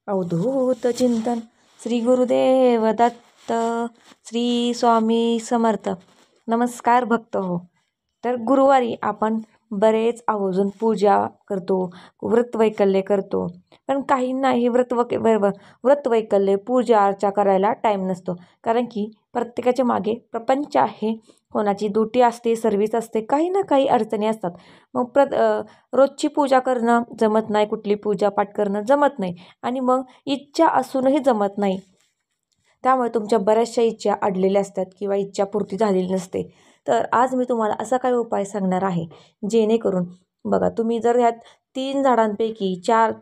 अवधूत चिंतन श्री गुरुदेव दत्त श्री स्वामी समर्थ. नमस्कार भक्त हो. तर गुरुवारी आपण बरेच आवर्जून पूजा करतो, व्रतवैकल्य करतो. पण काहींना हे व्रतवैकल्य पूजा अर्चा करायला टाईम नसतो. कारण की प्रत्येकाच्या मागे प्रपंच आहे. कोणाची ड्युटी असते, सर्व्हिस असते, काही ना काही अडचणी असतात. मग रोजची पूजा करणं जमत नाही, कुठली पूजापाठ करणं जमत नाही आणि मग इच्छा असूनही जमत नाही. त्यामुळे तुमच्या बऱ्याचशा इच्छा अडलेल्या असतात किंवा इच्छा पूर्ती झालेली नसते. तर आज मी तुम्हाला असा काही उपाय सांगणार आहे जेणेकरून बघा, तुम्ही जर ह्यात 3 झाडांपैकी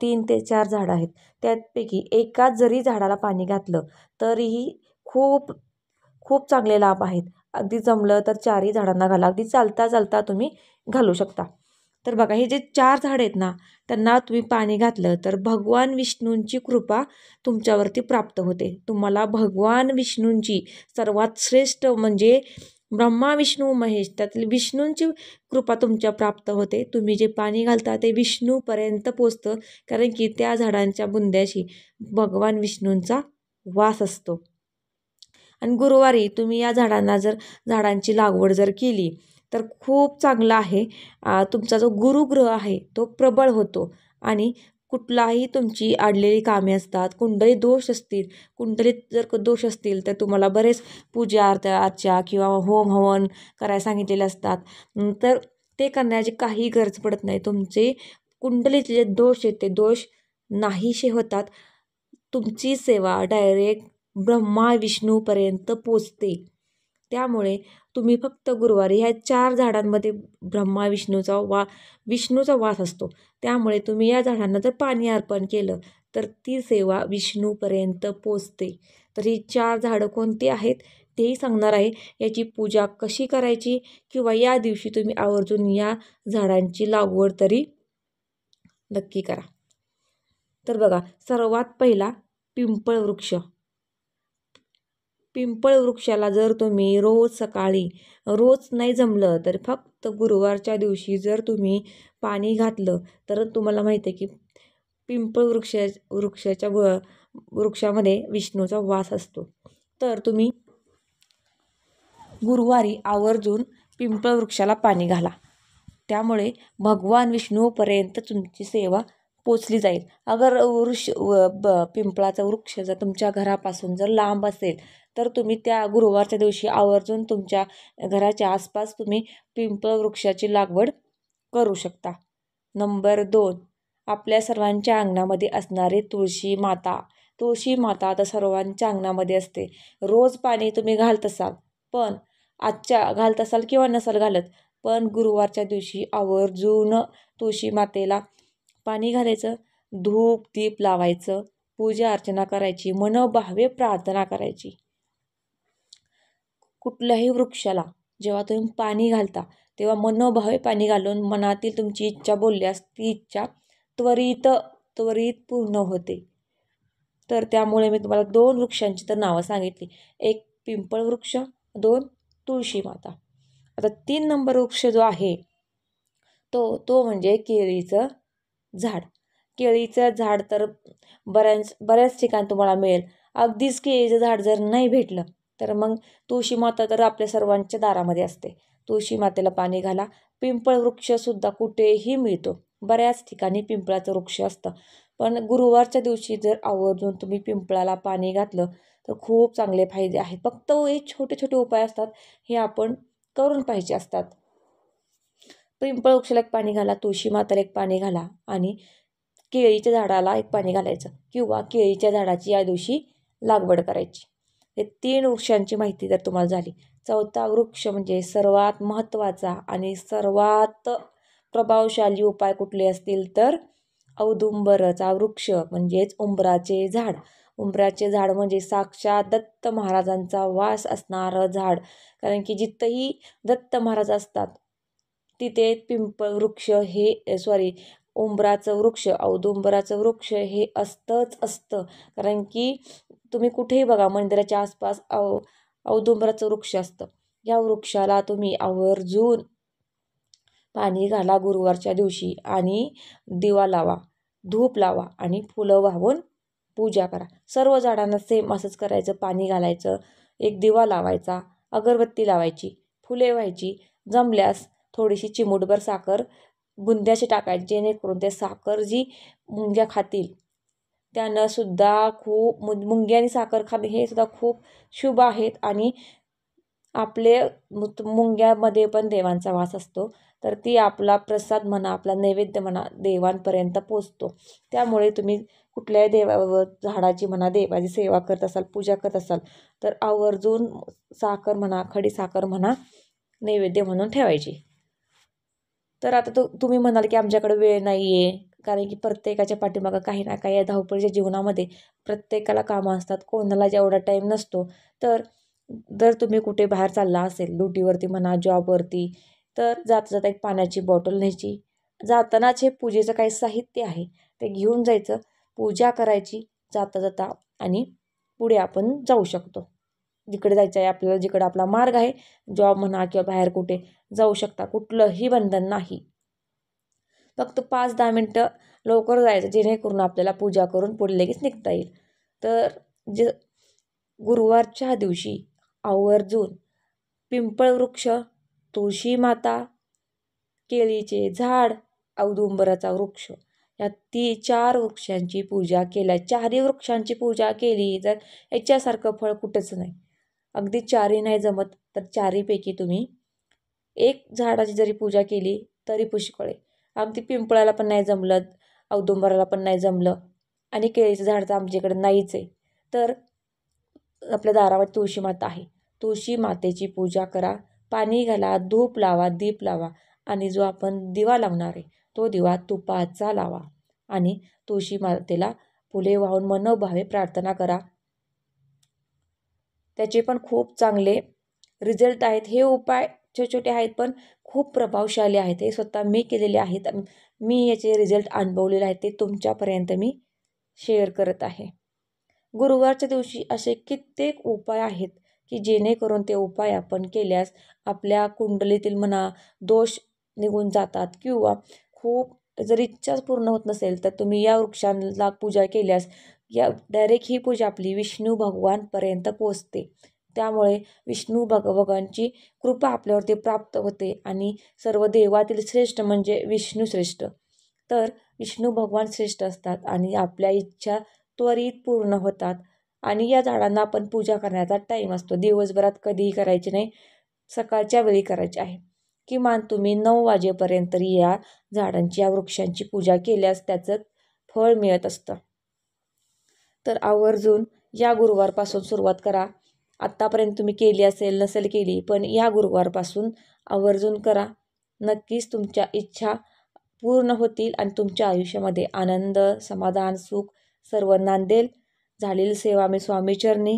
3 ते 4 झाडं आहेत, त्यापैकी एकाच जरी झाडाला पाणी घातलं तरीही खूप खूप चांगले लाभ आहेत. अगदी जमलं तर 4ही झाडांना घाला. अगदी चालता चालता तुम्ही घालू शकता. तर बघा, हे जे 4 झाड आहेत ना, त्यांना तुम्ही पाणी घातलं तर भगवान विष्णूंची कृपा तुमच्यावरती प्राप्त होते. तुम्हाला भगवान विष्णूंची सर्वात श्रेष्ठ म्हणजे ब्रह्मा विष्णू महेश त्यातील विष्णूंची कृपा तुमच्या प्राप्त होते. तुम्ही जे पाणी घालता ते विष्णूपर्यंत पोचतं, कारण की त्या झाडांच्या बुंद्याशी भगवान विष्णूंचा वास असतो. आणि गुरुवारी तुम्ही या झाडांची लागवड जर केली तर खूप चांगला आहे. तुमचा जो गुरुग्रह आहे तो प्रबळ होतो आणि कुठलाही तुमची अडलेली कामे असतात, कुंडलीत जर दोष असतील तर तुम्हाला बरेच पूजा अर्चा किंवा होम हवन करायला सांगितलेले असतात. तर ते करण्याची काही गरज पडत नाही. तुमचे कुंडलीतले जे दोष आहेत ते दोष नाहीसे होतात. तुमची सेवा डायरेक्ट ब्रह्मा विष्णूपर्यंत पोचते. त्यामुळे तुम्ही फक्त गुरुवारी ह्या 4 झाडांमध्ये ब्रह्मा विष्णूचा वास असतो. त्यामुळे तुम्ही या झाडांना जर पाणी अर्पण केलं तर ती सेवा विष्णूपर्यंत पोचते. तर ही 4 झाडं कोणती आहेत तेही सांगणार आहे. याची पूजा कशी करायची किंवा या दिवशी तुम्ही आवर्जून या झाडांची लागवड तरी नक्की करा. तर बघा, सर्वात पहिला पिंपळ वृक्ष. पिंपळ वृक्षाला जर तुम्ही रोज सकाळी, रोज नाही जमलं तर फक्त गुरुवारच्या दिवशी जर तुम्ही पाणी घातलं तर तुम्हाला माहिती आहे की पिंपळ वृक्षामध्ये विष्णूचा वास असतो. तर तुम्ही गुरुवारी आवर्जून पिंपळ वृक्षाला पाणी घाला. त्यामुळे भगवान विष्णूपर्यंत तुमची सेवा पोचली जाईल. अगर पिंपळाचा वृक्ष जर तुमच्या घरापासून जर लांब असेल तर तुम्ही त्या गुरुवारच्या दिवशी आवर्जून तुमच्या घराच्या आसपास तुम्ही पिंपळ वृक्षाची लागवड करू शकता. नंबर 2, आपल्या सर्वांच्या अंगणामध्ये असणारी तुळशी माता तर सर्वांच्या अंगणामध्ये असते. रोज पाणी तुम्ही घालत असाल, पण घालत असाल किंवा नसाल घालत, पण गुरुवारच्या दिवशी आवर्जून तुळशी मातेला पाणी घालायचं, धूप दीप लावायचं, पूजा अर्चना करायची, मनोभावे प्रार्थना करायची. कुठल्याही वृक्षाला जेव्हा तुम्ही पाणी घालता तेव्हा मनोभावे पाणी घालून मनातील तुमची इच्छा बोलल्यास ती इच्छा त्वरित पूर्ण होते. तर त्यामुळे मी तुम्हाला 2 वृक्षांची तर नावं सांगितली. 1 पिंपळ वृक्ष, 2 तुळशी माता. आता 3 नंबर वृक्ष जो आहे तो म्हणजे केळीचं झाड. केळीचं झाड तर बऱ्याच ठिकाणी तुम्हाला मिळेल. अगदीच केळीचं झाड जर नाही भेटलं तर मग तुळशी माता तर आपल्या सर्वांच्या दारामध्ये असते. तुळशी मातेला पाणी घाला. पिंपळ वृक्षसुद्धा कुठेही मिळतो. बऱ्याच ठिकाणी पिंपळाचं वृक्ष असतं. पण गुरुवारच्या दिवशी जर आवर्जून तुम्ही पिंपळाला पाणी घातलं तर खूप चांगले फायदे आहेत. फक्त हे छोटे छोटे उपाय असतात, हे आपण करून पाहिजे असतात. पिंपळ वृक्षाला 1 पाणी घाला, तुळशी माताला 1 पाणी घाला आणि केळीच्या झाडाला 1 पाणी घालायचं किंवा केळीच्या झाडाची या दिवशी लागवड करायची. हे 3 वृक्षांची माहिती तर तुम्हाला झाली. 4था वृक्ष म्हणजे सर्वात महत्त्वाचा आणि सर्वात प्रभावशाली उपाय कुठले असतील तर औदुंबराचा वृक्ष म्हणजेच उंबराचे झाड. उंबराचे झाड म्हणजे साक्षात दत्त महाराजांचा वास असणारं झाड. कारण की जिथंही दत्त महाराज असतात तिथे पिंपळ वृक्ष औदुंबराचं वृक्ष हे असतंच असतं. कारण की तुम्ही कुठेही बघा, मंदिराच्या आसपास औदुंबराचं वृक्ष असतं. या वृक्षाला तुम्ही आवर्जून पाणी घाला गुरुवारच्या दिवशी आणि दिवा लावा, धूप लावा आणि फुलं वाहून पूजा करा. सर्व झाडांना सेम असंच करायचं. पाणी घालायचं, एक दिवा लावायचा, अगरबत्ती लावायची, फुले व्हायची. जमल्यास थोडीशी चिमूटभर साखर बुंद्याची टाकायची, जेणेकरून ते साखर जी मुंग्या खातील त्यानं सुद्धा खूप मुंग्या आणि साखर खाणे हे सुद्धा खूप शुभ आहेत. आणि आपले मुंग्यामध्ये पण देवांचा वास असतो, तर ती आपला प्रसाद म्हणा, आपला नैवेद्य म्हणा देवांपर्यंत पोचतो. त्यामुळे तुम्ही कुठल्याही झाडाची म्हणा देवाची सेवा करत असाल, पूजा करत असाल तर आवर्जून साखर म्हणा, खडी साखर म्हणा नैवेद्य म्हणून ठेवायची. तर आता तुम्ही म्हणाल की आमच्याकडे वेळ नाही आहे, कारण की प्रत्येकाच्या पाठीमागं काही ना काही धावपळीच्या जीवनामध्ये प्रत्येकाला कामं असतात, कोणाला जेवढा टाईम नसतो. तर जर तुम्ही कुठे बाहेर चालला असेल, ड्युटीवरती म्हणा, जॉबवरती, तर जाता जाता एक पाण्याची बॉटल न्यायची. जातानाच हे पूजेचं काही साहित्य आहे ते घेऊन जायचं, पूजा करायची जाता जाता, आणि पुढे आपण जाऊ शकतो. जिकडे जायचं आहे आपल्याला, जिकडे आपला मार्ग आहे, जॉब म्हणा किंवा बाहेर कुठे जाऊ शकता, कुठलंही बंधन नाही. फक्त 5-10 मिनटं लवकर जायचं, जेणेकरून आपल्याला पूजा करून पुढे लगेच निघता येईल. तर गुरुवारच्या दिवशी आवर्जून पिंपळ वृक्ष, तुळशी माता, केळीचे झाड, औदुंबराचा वृक्ष या 4 वृक्षांची पूजा केल्या. 4ही वृक्षांची पूजा केली तर याच्यासारखं फळ कुठंच नाही. अगदी 4ही नाही जमत तर 4पैकी तुम्ही एक झाडाची जरी पूजा केली तरी पुष्कळ आहे. अगदी पिंपळाला पण नाही जमलं, औदुंबराला पण नाही जमलं, आणि केळीचं झाड तर आमच्याकडे नाहीच आहे, तर आपल्या दारावर तुळशी माता आहे, तुळशी मातेची पूजा करा. पाणी घाला, धूप लावा, दीप लावा, आणि जो आपण दिवा लावणार आहे तो दिवा तुपाचा लावा, आणि तुळशी मातेला फुले वाहून मनोभावे प्रार्थना करा. त्याचे पण खूप चांगले रिझल्ट आहेत. हे उपाय छोटे छोटे आहेत पण खूप प्रभावशाली आहेत. हे स्वतः मी केलेले आहेत, मी याचे रिझल्ट अनुभवलेले आहेत, ते तुमच्यापर्यंत मी शेअर करत आहे. गुरुवारच्या दिवशी असे कित्येक उपाय आहेत की जेणेकरून ते उपाय आपण केल्यास आपल्या कुंडलीतील म्हणा दोष निघून जातात, किंवा खूप जर इच्छाच पूर्ण होत नसेल तर तुम्ही या वृक्षांना पूजा केल्यास या डायरेक्ट ही पूजा आपली विष्णू भगवानपर्यंत पोचते. त्यामुळे विष्णू भगवानची कृपा आपल्यावरती प्राप्त होते, आणि सर्व देवातील श्रेष्ठ म्हणजे विष्णू श्रेष्ठ. तर विष्णू भगवान श्रेष्ठ असतात आणि आपल्या इच्छा त्वरित पूर्ण होतात. आणि या झाडांना आपण पूजा करण्याचा टाईम असतो, दिवसभरात कधीही करायची नाही, सकाळच्या वेळी करायची आहे. किमान तुम्ही 9 वाजेपर्यंत या झाडांची, या वृक्षांची पूजा केल्यास त्याचं फळ मिळत असतं. तर आवर्जून या गुरुवारपासून सुरुवात करा. आत्तापर्यंत तुम्ही केली असेल नसेल केली, पण या गुरुवारपासून आवर्जून करा. नक्कीच तुमच्या इच्छा पूर्ण होतील आणि तुमच्या आयुष्यामध्ये आनंद, समाधान, सुख सर्व नांदेल. झालेली सेवा मी स्वामी चरणी,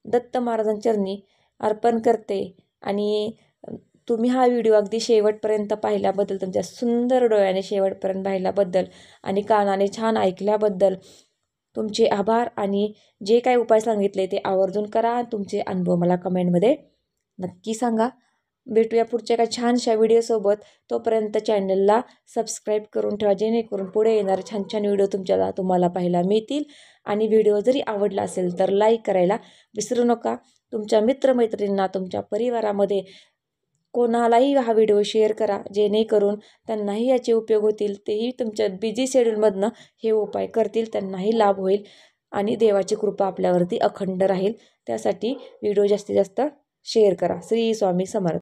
दत्त महाराजांचरणी अर्पण करते. आणि तुम्ही हा व्हिडिओ अगदी शेवटपर्यंत पाहिल्याबद्दल, तुमच्या सुंदर डोळ्याने शेवटपर्यंत पाहिल्याबद्दल आणि कानाने छान ऐकल्याबद्दल तुमचे आभार. आणि जे काही उपाय सांगितले ते आवर्जून करा. तुमचे अनुभव मला कमेंटमध्ये नक्की सांगा. भेटूया पुढच्या एका छानशा व्हिडिओसोबत. तोपर्यंत चॅनलला सबस्क्राईब करून ठेवा, जेणेकरून पुढे येणारे छान छान व्हिडिओ तुम्हाला पाहायला मिळतील. आणि व्हिडिओ जरी आवडला असेल तर लाईक करायला विसरू नका. तुमच्या मित्रमैत्रिणींना, तुमच्या परिवारामध्ये कोणालाही हा व्हिडिओ शेअर करा, जेणेकरून त्यांनाही याचे उपयोग होतील. तेही तुमच्या बिझी शेड्यूलमधनं हे उपाय करतील, त्यांनाही लाभ होईल आणि देवाची कृपा आपल्यावरती अखंड राहील. त्यासाठी व्हिडिओ जास्तीत जास्त शेअर करा. श्री स्वामी समर्थ.